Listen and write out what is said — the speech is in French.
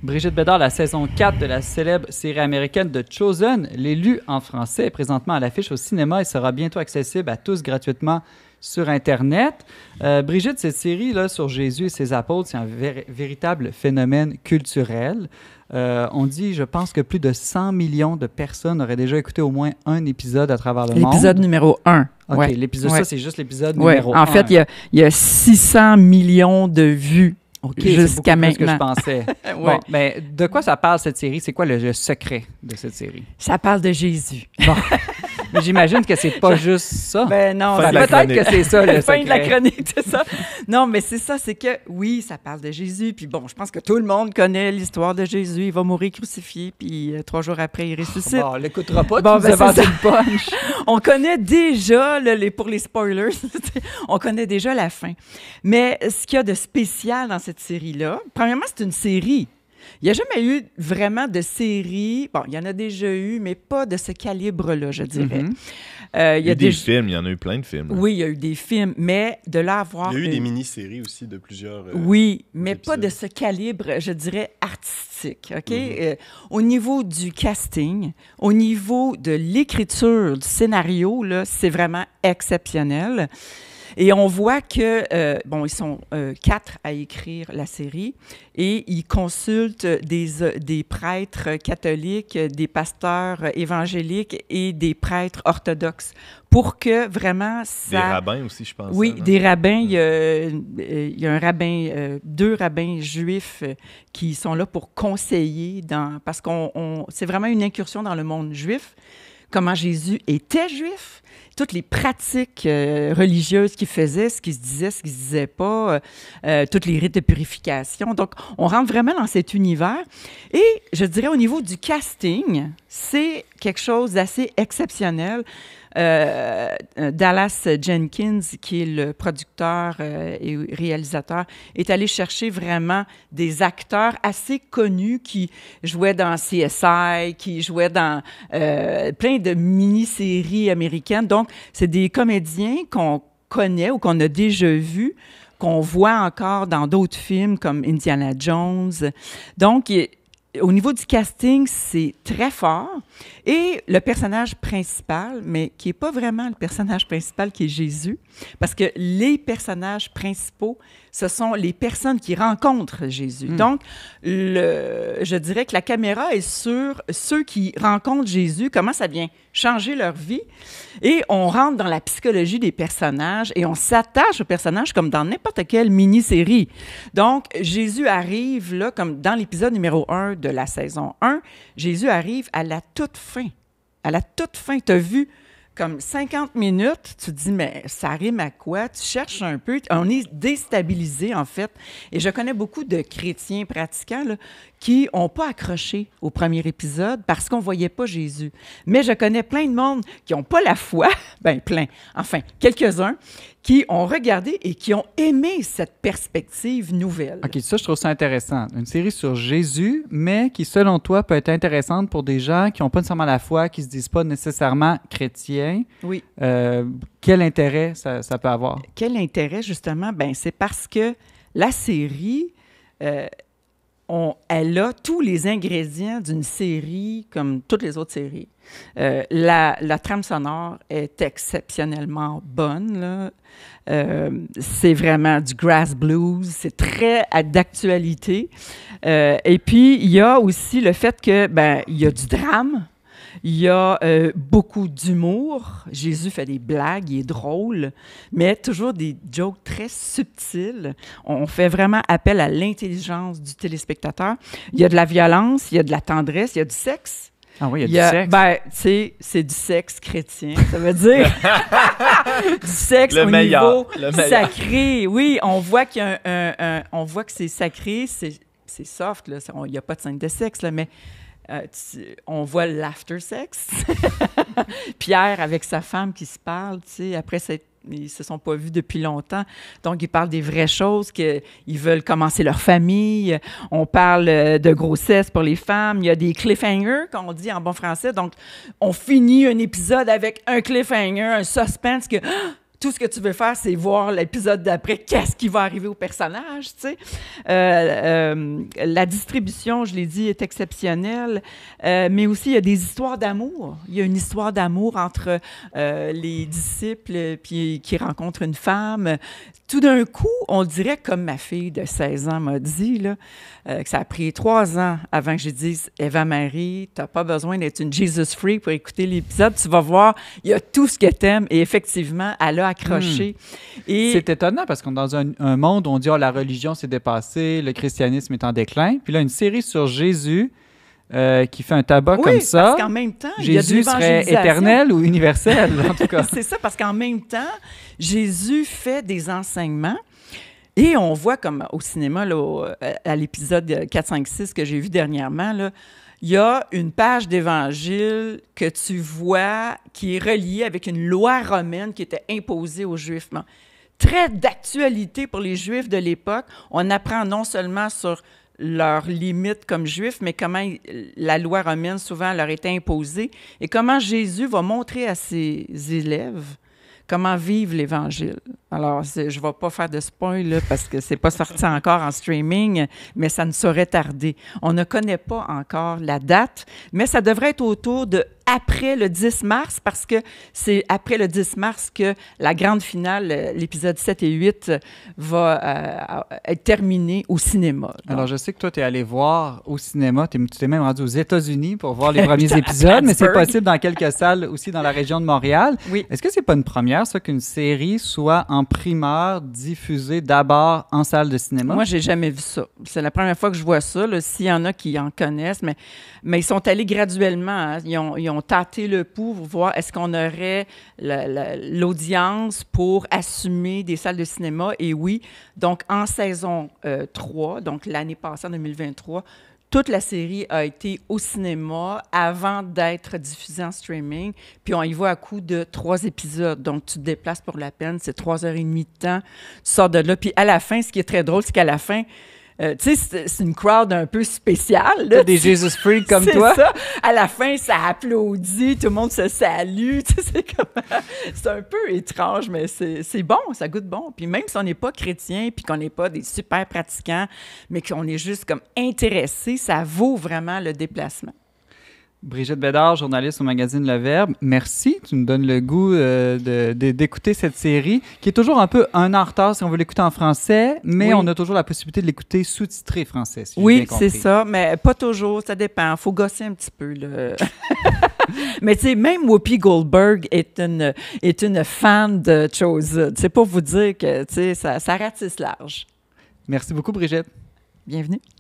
Brigitte Bédard, la saison 4 de la célèbre série américaine The Chosen, l'élu en français, est présentement à l'affiche au cinéma et sera bientôt accessible à tous gratuitement sur Internet. Brigitte, cette série là, sur Jésus et ses apôtres, c'est un véritable phénomène culturel. On dit, je pense que plus de 100 millions de personnes auraient déjà écouté au moins un épisode à travers le monde. L'épisode numéro 1. OK, ouais. l'épisode, ouais. ça, c'est juste l'épisode numéro 1. En fait, il y a 600 millions de vues. OK, jusqu'à c'est beaucoup plus maintenant. que je pensais. Ouais. Bon, mais de quoi ça parle, cette série? C'est quoi le secret de cette série? Ça parle de Jésus. Bon. Mais j'imagine que c'est pas juste ça. Ben non, peut-être que c'est ça, le fin secret. de la chronique, c'est ça. Non, mais c'est ça, c'est que, oui, ça parle de Jésus. Puis bon, je pense que tout le monde connaît l'histoire de Jésus. Il va mourir crucifié, puis 3 jours après, il ressuscite. Bon, on l'écoutera pas, Bon, tu nous as vendu une punch. On connaît déjà, là, pour les spoilers, on connaît déjà la fin. Mais ce qu'il y a de spécial dans cette série-là, premièrement, c'est une série. Il n'y a jamais eu vraiment de série. Bon, il y en a déjà eu, mais pas de ce calibre-là, je dirais. Il y a des films, il y en a eu plein de films. Là. Oui, il y a eu des films, mais de là à voir... Il y a eu des mini-séries aussi de plusieurs oui, mais épisodes. pas de ce calibre, je dirais, artistique. OK? Au niveau du casting, au niveau de l'écriture du scénario, là, c'est vraiment exceptionnel. Et on voit que, bon, ils sont 4 à écrire la série et ils consultent des prêtres catholiques, des pasteurs évangéliques et des prêtres orthodoxes pour que vraiment ça... Des rabbins aussi, je pense. Oui, des rabbins. Il y a un rabbin, 2 rabbins juifs qui sont là pour conseiller parce qu'on c'est vraiment une incursion dans le monde juif. Comment Jésus était juif, toutes les pratiques religieuses qu'il faisait, ce qu'il se disait, ce qu'il se disait pas, toutes les rites de purification. Donc, on rentre vraiment dans cet univers. Et je dirais, au niveau du casting, c'est quelque chose d'assez exceptionnel. Dallas Jenkins, qui est le producteur et réalisateur, est allé chercher vraiment des acteurs assez connus qui jouaient dans CSI, qui jouaient dans plein de mini-séries américaines. Donc, c'est des comédiens qu'on connaît ou qu'on a déjà vus, qu'on voit encore dans d'autres films comme Indiana Jones. Donc, au niveau du casting, c'est très fort. Et le personnage principal, mais qui n'est pas vraiment le personnage principal, qui est Jésus, parce que les personnages principaux, ce sont les personnes qui rencontrent Jésus. Donc, je dirais que la caméra est sur ceux qui rencontrent Jésus, comment ça vient changer leur vie. Et on rentre dans la psychologie des personnages et on s'attache aux personnages comme dans n'importe quelle mini-série. Donc, Jésus arrive, là, comme dans l'épisode numéro 1 de la saison 1, Jésus arrive à la toute fin. À la toute fin, tu as vu comme 50 minutes, tu te dis, mais ça rime à quoi? Tu cherches un peu. On est déstabilisé, en fait. Et je connais beaucoup de chrétiens pratiquants là, qui n'ont pas accroché au premier épisode parce qu'on ne voyait pas Jésus. Mais je connais plein de monde qui n'ont pas la foi, quelques-uns, qui ont regardé et qui ont aimé cette perspective nouvelle. OK, ça, je trouve ça intéressant. Une série sur Jésus, mais qui, selon toi, peut être intéressante pour des gens qui n'ont pas nécessairement la foi, qui ne se disent pas nécessairement chrétiens. Oui. Quel intérêt ça peut avoir? Quel intérêt, justement? Bien, c'est parce que la série... elle a tous les ingrédients d'une série comme toutes les autres séries. La trame sonore est exceptionnellement bonne, là. C'est vraiment du grass blues, c'est très d'actualité. Et puis, il y a aussi le fait que, il y a du drame. Il y a beaucoup d'humour. Jésus fait des blagues, il est drôle, mais toujours des jokes très subtils. On fait vraiment appel à l'intelligence du téléspectateur. Il y a de la violence, il y a de la tendresse, il y a du sexe. Ah oui, il y a du sexe. C'est du sexe chrétien, ça veut dire du sexe le au meilleur, niveau sacré. Oui, on voit qu'il y a on voit que c'est sacré, c'est soft, là. Il n'y a pas de scène de sexe, là, mais on voit l'after sex. Pierre avec sa femme qui se parle, tu sais, après ils se sont pas vus depuis longtemps. Donc, ils parlent des vraies choses, qu'ils veulent commencer leur famille. On parle de grossesse pour les femmes. Il y a des cliffhangers, comme on dit en bon français. Donc, on finit un épisode avec un cliffhanger, un suspense que tout ce que tu veux faire, c'est voir l'épisode d'après, qu'est-ce qui va arriver au personnage, tu sais. La distribution, je l'ai dit, est exceptionnelle, mais aussi, il y a des histoires d'amour. Il y a une histoire d'amour entre les disciples puis qui rencontrent une femme. Tout d'un coup, on dirait, comme ma fille de 16 ans m'a dit, là, que ça a pris 3 ans avant que je dise « Eva-Marie, tu n'as pas besoin d'être une Jesus freak pour écouter l'épisode. Tu vas voir, il y a tout ce que tu aimes. » Et effectivement, elle a accroché. Et c'est étonnant parce qu'on est dans un monde où on dit « la religion s'est dépassée, le christianisme est en déclin. » Puis là, une série sur Jésus qui fait un tabac comme ça. Parce qu'en même temps, Jésus serait éternel ou universel, en tout cas. C'est ça, parce qu'en même temps, Jésus fait des enseignements. Et on voit, comme au cinéma, là, à l'épisode 4, 5, 6 que j'ai vu dernièrement, là, il y a une page d'évangile que tu vois qui est reliée avec une loi romaine qui était imposée aux Juifs. Très d'actualité pour les Juifs de l'époque. On apprend non seulement sur leurs limites comme Juifs, mais comment la loi romaine souvent leur était imposée et comment Jésus va montrer à ses élèves comment vivre l'Évangile. Alors, je ne vais pas faire de spoil là, parce que ce n'est pas sorti encore en streaming, mais ça ne saurait tarder. On ne connaît pas encore la date, mais ça devrait être autour de après le 10 mars, parce que c'est après le 10 mars que la grande finale, l'épisode 7 et 8, va être terminée au cinéma. Donc, alors, je sais que toi, tu es allé voir au cinéma, tu t'es même rendu aux États-Unis pour voir les premiers épisodes, mais c'est possible dans quelques salles aussi dans la région de Montréal. Oui. Est-ce que c'est pas une première, ça, qu'une série soit en primeur diffusée d'abord en salle de cinéma? Moi, j'ai jamais vu ça. C'est la première fois que je vois ça. S'il y en a qui en connaissent, mais ils sont allés graduellement. Hein. Ils ont tâté le pouls pour voir est-ce qu'on aurait l'audience pour assumer des salles de cinéma. Et oui, donc en saison 3, donc l'année passée, en 2023, toute la série a été au cinéma avant d'être diffusée en streaming. Puis on y va à coup de 3 épisodes. Donc, tu te déplaces pour la peine. C'est 3h30 de temps. Tu sors de là. Puis à la fin, ce qui est très drôle, c'est qu'à la fin, tu sais, c'est une crowd un peu spéciale. Là, des Jesus freaks comme toi. C'est ça. À la fin, ça applaudit, tout le monde se salue. Tu sais, c'est un peu étrange, mais c'est bon, ça goûte bon. Puis même si on n'est pas chrétien, puis qu'on n'est pas des super pratiquants, mais qu'on est juste comme intéressé, ça vaut vraiment le déplacement. Brigitte Bédard, journaliste au magazine Le Verbe, merci. Tu nous donnes le goût d'écouter cette série, qui est toujours un peu un an en retard si on veut l'écouter en français, mais oui, on a toujours la possibilité de l'écouter sous-titré français. Si oui, c'est ça, mais pas toujours, ça dépend. Il faut gosser un petit peu. Là. Mais tu sais, même Whoopi Goldberg est une fan de Chosen. C'est pour vous dire que ça ratisse large. Merci beaucoup, Brigitte. Bienvenue.